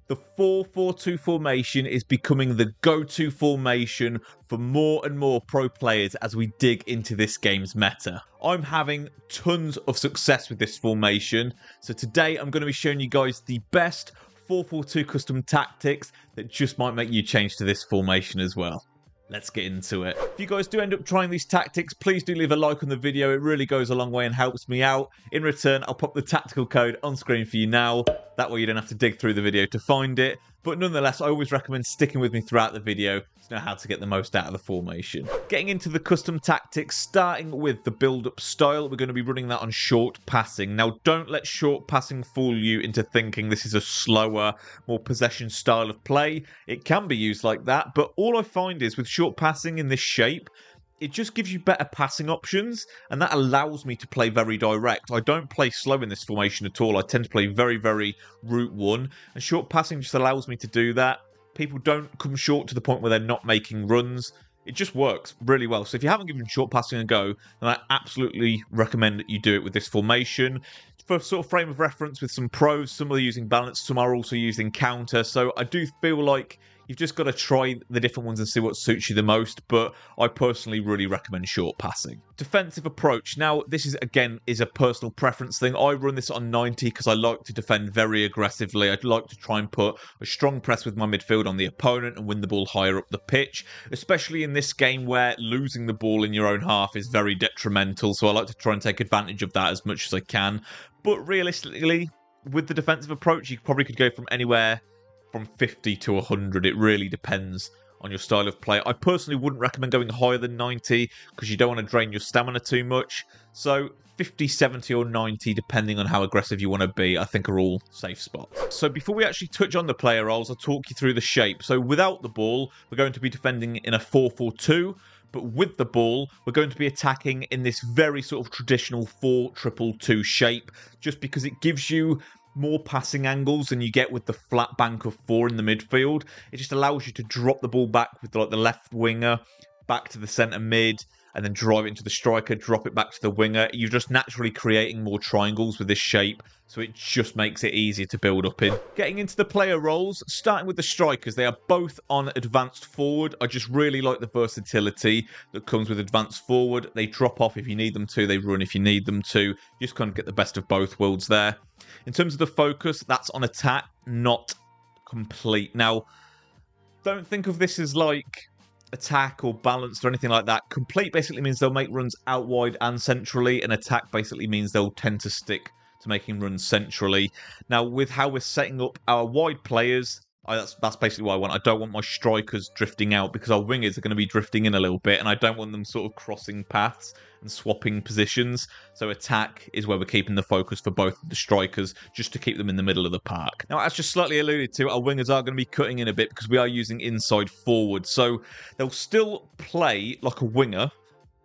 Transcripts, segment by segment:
The 4-4-2 formation is becoming the go-to formation for more and more pro players as we dig into this game's meta. I'm having tons of success with this formation, so today I'm going to be showing you guys the best 4-4-2 custom tactics that just might make you change to this formation as well. Let's get into it. If you guys do end up trying these tactics, please do leave a like on the video. It really goes a long way and helps me out. In return, I'll pop the tactical code on screen for you now. That way you don't have to dig through the video to find it. But nonetheless, I always recommend sticking with me throughout the video to know how to get the most out of the formation. Getting into the custom tactics, starting with the build-up style, we're going to be running that on short passing. Now, don't let short passing fool you into thinking this is a slower, more possession style of play. It can be used like that, but all I find is with short passing in this shape, it just gives you better passing options, and that allows me to play very direct. I don't play slow in this formation at all. I tend to play very, very route one, and short passing just allows me to do that. People don't come short to the point where they're not making runs. It just works really well. So if you haven't given short passing a go, then I absolutely recommend that you do it with this formation. For sort of frame of reference with some pros, some are using balance, some are also using counter. So I do feel like you've just got to try the different ones and see what suits you the most, but I personally really recommend short passing. Defensive approach. Now, this is, again, is a personal preference thing. I run this on 90 because I like to defend very aggressively. I'd like to try and put a strong press with my midfield on the opponent and win the ball higher up the pitch, especially in this game where losing the ball in your own half is very detrimental, so I like to try and take advantage of that as much as I can. But realistically, with the defensive approach, you probably could go from anywhere from 50 to 100. It really depends on your style of play. I personally wouldn't recommend going higher than 90 because you don't want to drain your stamina too much. So 50, 70 or 90, depending on how aggressive you want to be, I think are all safe spots. So before we actually touch on the player roles, I'll talk you through the shape. So without the ball, we're going to be defending in a 4-4-2. But with the ball, we're going to be attacking in this very sort of traditional 4-2-2 shape, just because it gives you more passing angles than you get with the flat bank of 4 in the midfield. It just allows you to drop the ball back with like the left winger, back to the centre mid, and then drive it into the striker, drop it back to the winger. You're just naturally creating more triangles with this shape, so it just makes it easier to build up in. Getting into the player roles, starting with the strikers, they are both on advanced forward. I just really like the versatility that comes with advanced forward. They drop off if you need them to, they run if you need them to. You just kind of get the best of both worlds there. In terms of the focus, that's on attack, not complete. Now, don't think of this as like attack or balanced or anything like that. Complete basically means they'll make runs out wide and centrally, and attack basically means they'll tend to stick to making runs centrally. Now, with how we're setting up our wide players, that's basically what I want. I don't want my strikers drifting out because our wingers are going to be drifting in a little bit, and I don't want them sort of crossing paths and swapping positions. So attack is where we're keeping the focus for both of the strikers, just to keep them in the middle of the park. Now, as just slightly alluded to, our wingers are going to be cutting in a bit because we are using inside forward. So they'll still play like a winger,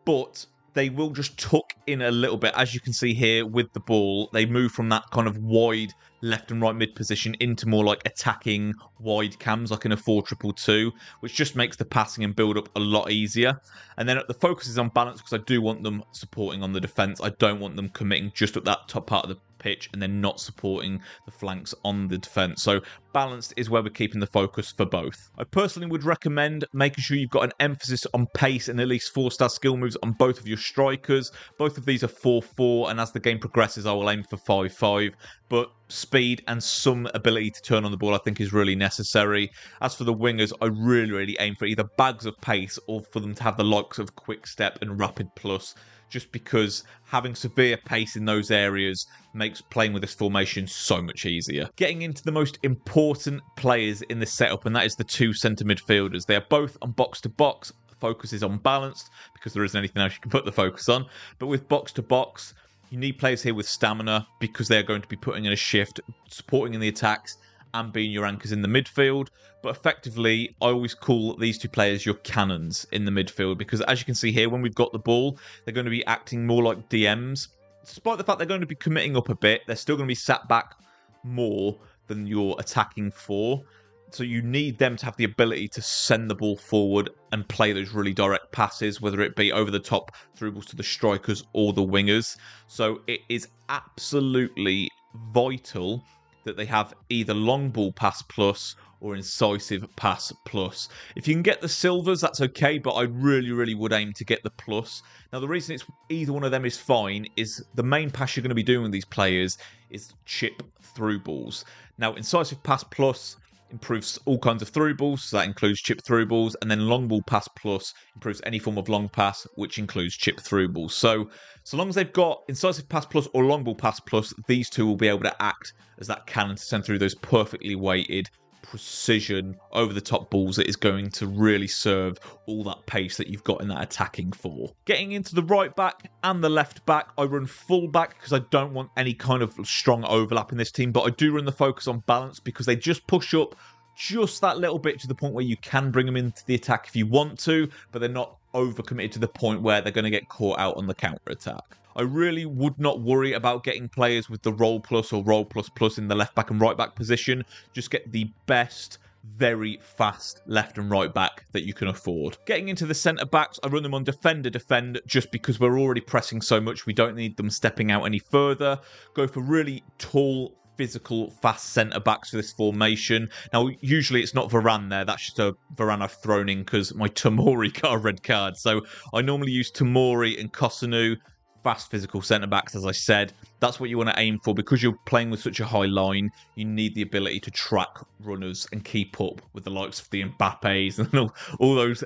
but they will just tuck in a little bit. As you can see here with the ball, they move from that kind of wide left and right mid position into more like attacking wide cams, like in a 4-2-2, which just makes the passing and build up a lot easier. And then the focus is on balance because I do want them supporting on the defense. I don't want them committing just at that top part of the pitch and then not supporting the flanks on the defense. So balanced is where we're keeping the focus for both. I personally would recommend making sure you've got an emphasis on pace and at least 4-star skill moves on both of your strikers. Both of these are 4-4, and as the game progresses, I will aim for 5-5. But speed and some ability to turn on the ball I think is really necessary. As for the wingers, I really aim for either bags of pace or for them to have the likes of quick step and rapid plus, just because having severe pace in those areas makes playing with this formation so much easier. Getting into the most important players in this setup, and that is the two centre midfielders. They are both on box-to-box. Focus is on balanced because there isn't anything else you can put the focus on. But with box-to-box, you need players here with stamina because they're going to be putting in a shift, supporting in the attacks, and being your anchors in the midfield. But effectively, I always call these two players your cannons in the midfield because, as you can see here, when we've got the ball, they're going to be acting more like DMs. Despite the fact they're going to be committing up a bit, they're still going to be sat back more than your attacking 4. So you need them to have the ability to send the ball forward and play those really direct passes, whether it be over the top through balls to the strikers or the wingers. So it is absolutely vital that they have either long ball pass plus or incisive pass plus. If you can get the silvers, that's okay, but I really would aim to get the plus. Now, the reason it's either one of them is fine is the main pass you're going to be doing with these players is chip through balls. Now, incisive pass plus improves all kinds of through balls, so that includes chip through balls, and then long ball pass plus improves any form of long pass, which includes chip through balls. So long as they've got incisive pass plus or long ball pass plus, these two will be able to act as that cannon to send through those perfectly weighted, precision, over-the-top balls that is going to really serve all that pace that you've got in that attacking four. Getting into the right back and the left back, I run full back because I don't want any kind of strong overlap in this team, but I do run the focus on balance because they just push up just that little bit to the point where you can bring them into the attack if you want to, but they're not overcommitted to the point where they're going to get caught out on the counter-attack. I really would not worry about getting players with the roll plus or roll plus plus in the left back and right back position. Just get the best, very fast left and right back that you can afford. Getting into the centre backs, I run them on defender defend just because we're already pressing so much. We don't need them stepping out any further. Go for really tall, physical, fast centre backs for this formation. Now, usually it's not Varane there. That's just a Varane I've thrown in because my Tomori got a red card. So I normally use Tomori and Kosunu. Fast physical centre-backs, as I said. That's what you want to aim for. Because you're playing with such a high line, you need the ability to track runners and keep up with the likes of the Mbappes and all those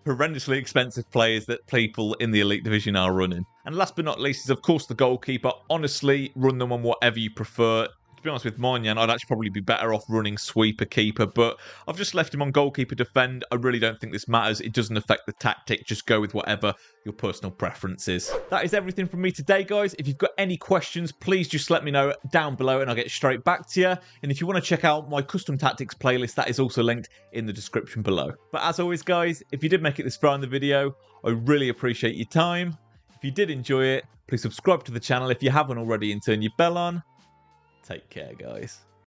horrendously expensive players that people in the Elite Division are running. And last but not least is, of course, the goalkeeper. Honestly, run them on whatever you prefer. To be honest with Marnian, I'd actually probably be better off running sweeper keeper, but I've just left him on goalkeeper defend. I really don't think this matters. It doesn't affect the tactic. Just go with whatever your personal preference is. That is everything from me today, guys. If you've got any questions, please just let me know down below and I'll get straight back to you. And if you want to check out my custom tactics playlist, that is also linked in the description below. But as always, guys, if you did make it this far in the video, I really appreciate your time. If you did enjoy it, please subscribe to the channel if you haven't already and turn your bell on. Take care, guys.